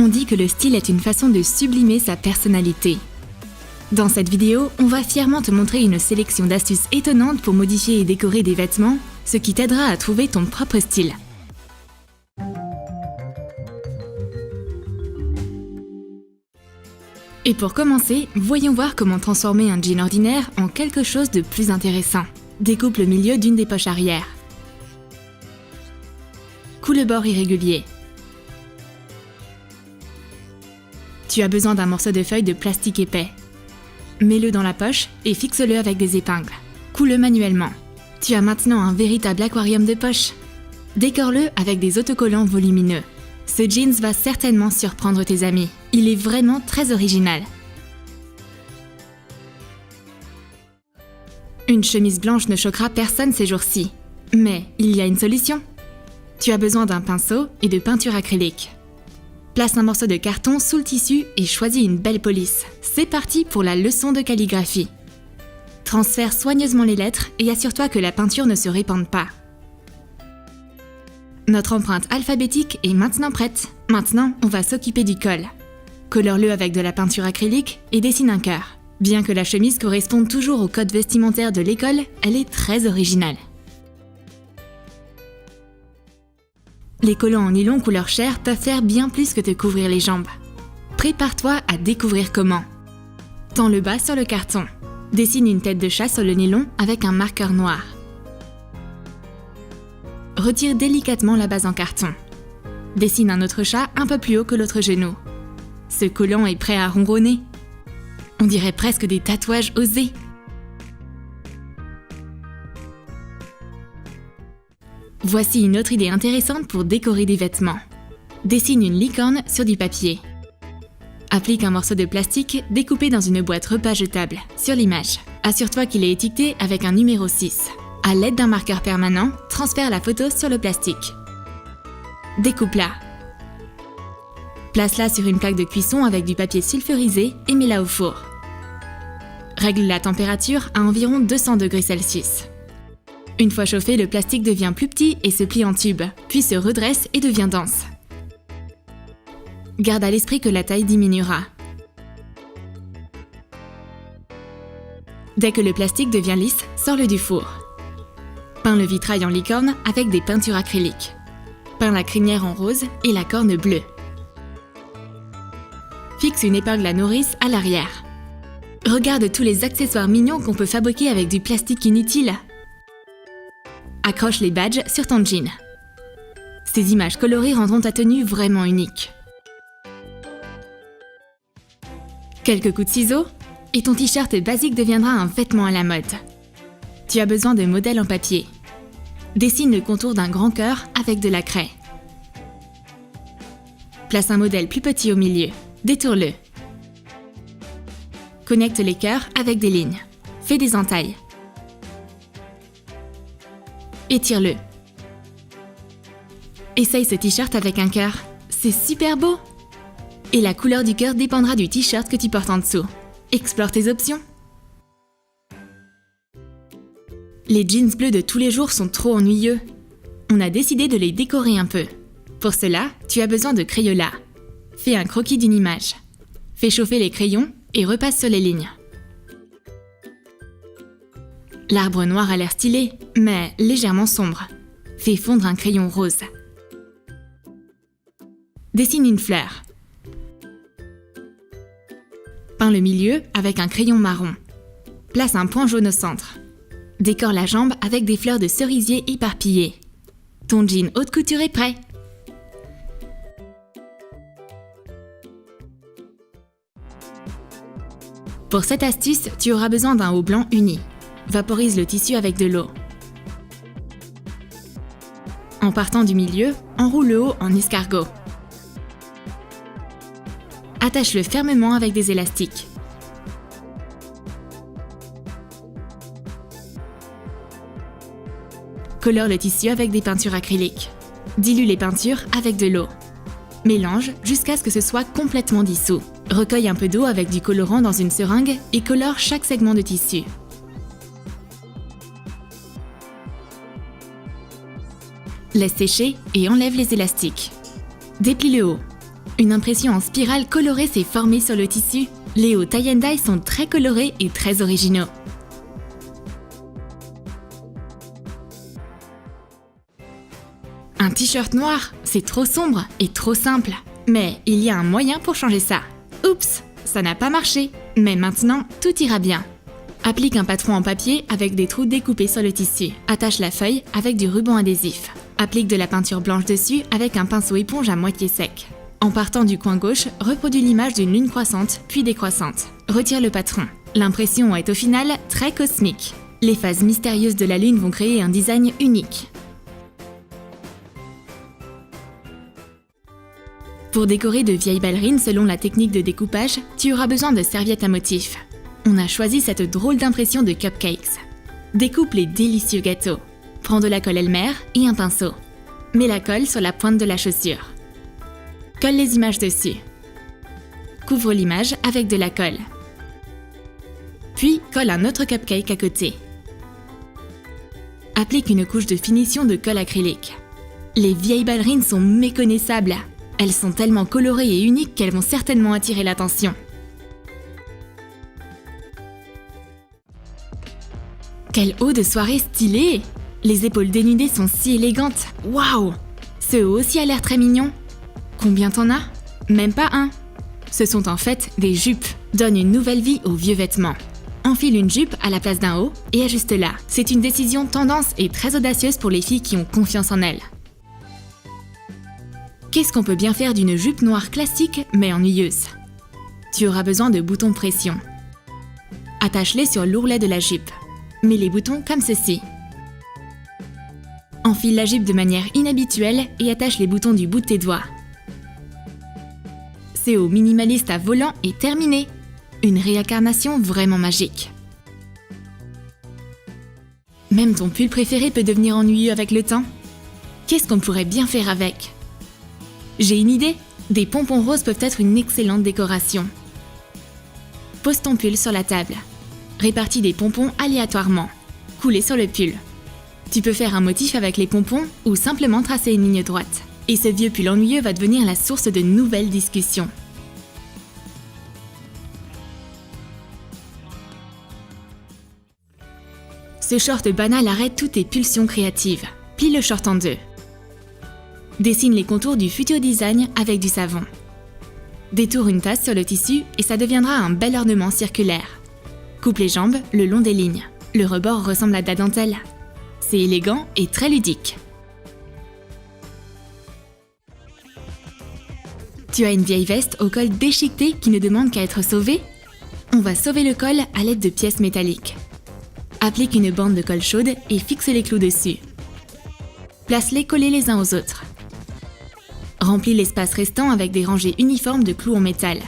On dit que le style est une façon de sublimer sa personnalité. Dans cette vidéo, on va fièrement te montrer une sélection d'astuces étonnantes pour modifier et décorer des vêtements, ce qui t'aidera à trouver ton propre style. Et pour commencer, voyons voir comment transformer un jean ordinaire en quelque chose de plus intéressant. Découpe le milieu d'une des poches arrière. Coud le bord irrégulier. Tu as besoin d'un morceau de feuille de plastique épais. Mets-le dans la poche et fixe-le avec des épingles. Coud-le manuellement. Tu as maintenant un véritable aquarium de poche. Décore-le avec des autocollants volumineux. Ce jeans va certainement surprendre tes amis. Il est vraiment très original. Une chemise blanche ne choquera personne ces jours-ci. Mais il y a une solution. Tu as besoin d'un pinceau et de peinture acrylique. Place un morceau de carton sous le tissu et choisis une belle police. C'est parti pour la leçon de calligraphie. Transfère soigneusement les lettres et assure-toi que la peinture ne se répande pas. Notre empreinte alphabétique est maintenant prête. Maintenant, on va s'occuper du col. Colore-le avec de la peinture acrylique et dessine un cœur. Bien que la chemise corresponde toujours au code vestimentaire de l'école, elle est très originale. Les collants en nylon couleur chair peuvent faire bien plus que te couvrir les jambes. Prépare-toi à découvrir comment. Tends le bas sur le carton. Dessine une tête de chat sur le nylon avec un marqueur noir. Retire délicatement la base en carton. Dessine un autre chat un peu plus haut que l'autre genou. Ce collant est prêt à ronronner. On dirait presque des tatouages osés. Voici une autre idée intéressante pour décorer des vêtements. Dessine une licorne sur du papier. Applique un morceau de plastique découpé dans une boîte repas jetable sur l'image. Assure-toi qu'il est étiqueté avec un numéro 6. À l'aide d'un marqueur permanent, transfère la photo sur le plastique. Découpe-la. Place-la sur une plaque de cuisson avec du papier sulfurisé et mets-la au four. Règle la température à environ 200 degrés Celsius. Une fois chauffé, le plastique devient plus petit et se plie en tube, puis se redresse et devient dense. Garde à l'esprit que la taille diminuera. Dès que le plastique devient lisse, sors-le du four. Peins le vitrail en licorne avec des peintures acryliques. Peins la crinière en rose et la corne bleue. Fixe une épingle à nourrice à l'arrière. Regarde tous les accessoires mignons qu'on peut fabriquer avec du plastique inutile. Accroche les badges sur ton jean. Ces images colorées rendront ta tenue vraiment unique. Quelques coups de ciseaux et ton t-shirt basique deviendra un vêtement à la mode. Tu as besoin de modèles en papier. Dessine le contour d'un grand cœur avec de la craie. Place un modèle plus petit au milieu. Détourne-le. Connecte les cœurs avec des lignes. Fais des entailles. Étire-le. Essaye ce t-shirt avec un cœur. C'est super beau! Et la couleur du cœur dépendra du t-shirt que tu portes en dessous. Explore tes options. Les jeans bleus de tous les jours sont trop ennuyeux. On a décidé de les décorer un peu. Pour cela, tu as besoin de Crayola. Fais un croquis d'une image. Fais chauffer les crayons et repasse sur les lignes. L'arbre noir a l'air stylé, mais légèrement sombre. Fais fondre un crayon rose. Dessine une fleur. Peins le milieu avec un crayon marron. Place un point jaune au centre. Décore la jambe avec des fleurs de cerisier éparpillées. Ton jean haute couture est prêt. Pour cette astuce, tu auras besoin d'un haut blanc uni. Vaporise le tissu avec de l'eau. En partant du milieu, enroule le haut en escargot. Attache-le fermement avec des élastiques. Colore le tissu avec des peintures acryliques. Dilue les peintures avec de l'eau. Mélange jusqu'à ce que ce soit complètement dissous. Recueille un peu d'eau avec du colorant dans une seringue et colore chaque segment de tissu. Laisse sécher et enlève les élastiques. Déplie le haut. Une impression en spirale colorée s'est formée sur le tissu. Les hauts tie and dye sont très colorés et très originaux. Un t-shirt noir, c'est trop sombre et trop simple. Mais il y a un moyen pour changer ça. Oups, ça n'a pas marché. Mais maintenant, tout ira bien. Applique un patron en papier avec des trous découpés sur le tissu. Attache la feuille avec du ruban adhésif. Applique de la peinture blanche dessus avec un pinceau éponge à moitié sec. En partant du coin gauche, reproduis l'image d'une lune croissante, puis décroissante. Retire le patron. L'impression est au final très cosmique. Les phases mystérieuses de la lune vont créer un design unique. Pour décorer de vieilles ballerines selon la technique de découpage, tu auras besoin de serviettes à motifs. On a choisi cette drôle d'impression de cupcakes. Découpe les délicieux gâteaux. Prends de la colle Elmer et un pinceau. Mets la colle sur la pointe de la chaussure. Colle les images dessus. Couvre l'image avec de la colle. Puis colle un autre cupcake à côté. Applique une couche de finition de colle acrylique. Les vieilles ballerines sont méconnaissables. Elles sont tellement colorées et uniques qu'elles vont certainement attirer l'attention. Quel haut de soirée stylé! Les épaules dénudées sont si élégantes. Waouh! Ce haut aussi a l'air très mignon. Combien t'en as? Même pas un. Ce sont en fait des jupes. Donne une nouvelle vie aux vieux vêtements. Enfile une jupe à la place d'un haut et ajuste-la. C'est une décision tendance et très audacieuse pour les filles qui ont confiance en elles. Qu'est-ce qu'on peut bien faire d'une jupe noire classique mais ennuyeuse? Tu auras besoin de boutons pression. Attache-les sur l'ourlet de la jupe. Mets les boutons comme ceci. Enfile la jupe de manière inhabituelle et attache les boutons du bout de tes doigts. Ce haut minimaliste à volant est terminé. Une réincarnation vraiment magique. Même ton pull préféré peut devenir ennuyeux avec le temps. Qu'est-ce qu'on pourrait bien faire avec? J'ai une idée. Des pompons roses peuvent être une excellente décoration. Pose ton pull sur la table. Répartis des pompons aléatoirement. Coulez sur le pull. Tu peux faire un motif avec les pompons ou simplement tracer une ligne droite. Et ce vieux pull ennuyeux va devenir la source de nouvelles discussions. Ce short banal arrête toutes tes pulsions créatives. Plie le short en deux. Dessine les contours du futur design avec du savon. Détourne une tasse sur le tissu et ça deviendra un bel ornement circulaire. Coupe les jambes le long des lignes. Le rebord ressemble à de la dentelle. C'est élégant et très ludique. Tu as une vieille veste au col déchiqueté qui ne demande qu'à être sauvée? On va sauver le col à l'aide de pièces métalliques. Applique une bande de colle chaude et fixe les clous dessus. Place-les collés les uns aux autres. Remplis l'espace restant avec des rangées uniformes de clous en métal.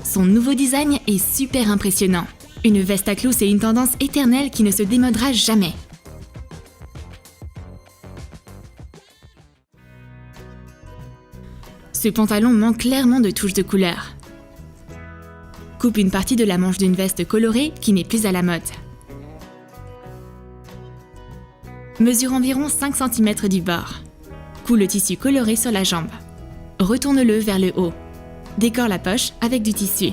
Son nouveau design est super impressionnant. Une veste à clous, c'est une tendance éternelle qui ne se démodera jamais. Ce pantalon manque clairement de touches de couleur. Coupe une partie de la manche d'une veste colorée qui n'est plus à la mode. Mesure environ 5 cm du bord. Coule le tissu coloré sur la jambe. Retourne-le vers le haut. Décore la poche avec du tissu.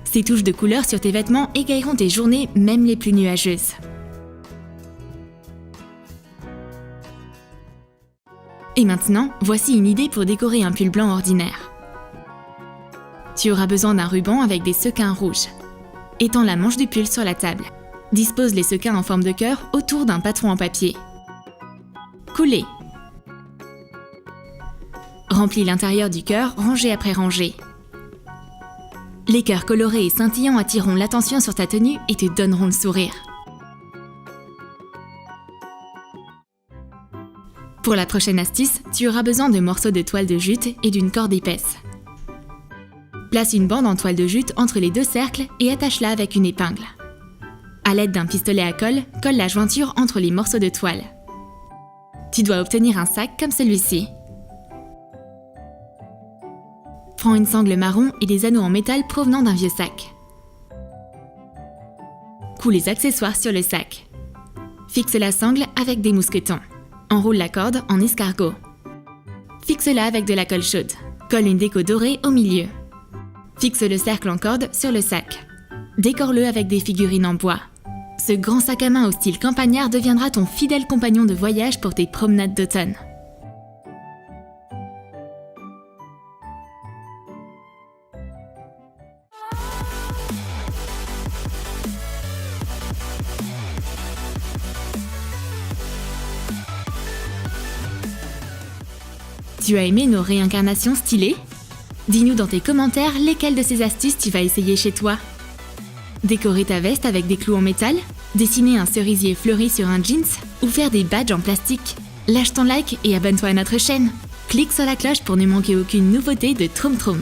Ces touches de couleur sur tes vêtements égayeront tes journées, même les plus nuageuses. Et maintenant, voici une idée pour décorer un pull blanc ordinaire. Tu auras besoin d'un ruban avec des sequins rouges. Étends la manche du pull sur la table. Dispose les sequins en forme de cœur autour d'un patron en papier. Coulez. Remplis l'intérieur du cœur, rangée après rangée. Les cœurs colorés et scintillants attireront l'attention sur ta tenue et te donneront le sourire. Pour la prochaine astuce, tu auras besoin de morceaux de toile de jute et d'une corde épaisse. Place une bande en toile de jute entre les deux cercles et attache-la avec une épingle. À l'aide d'un pistolet à colle, colle la jointure entre les morceaux de toile. Tu dois obtenir un sac comme celui-ci. Prends une sangle marron et des anneaux en métal provenant d'un vieux sac. Coule les accessoires sur le sac. Fixe la sangle avec des mousquetons. Enroule la corde en escargot. Fixe-la avec de la colle chaude. Colle une déco dorée au milieu. Fixe le cercle en corde sur le sac. Décore-le avec des figurines en bois. Ce grand sac à main au style campagnard deviendra ton fidèle compagnon de voyage pour tes promenades d'automne. Tu as aimé nos réincarnations stylées? Dis-nous dans tes commentaires lesquelles de ces astuces tu vas essayer chez toi. Décorer ta veste avec des clous en métal, dessiner un cerisier fleuri sur un jeans ou faire des badges en plastique. Lâche ton like et abonne-toi à notre chaîne. Clique sur la cloche pour ne manquer aucune nouveauté de Troum Troum.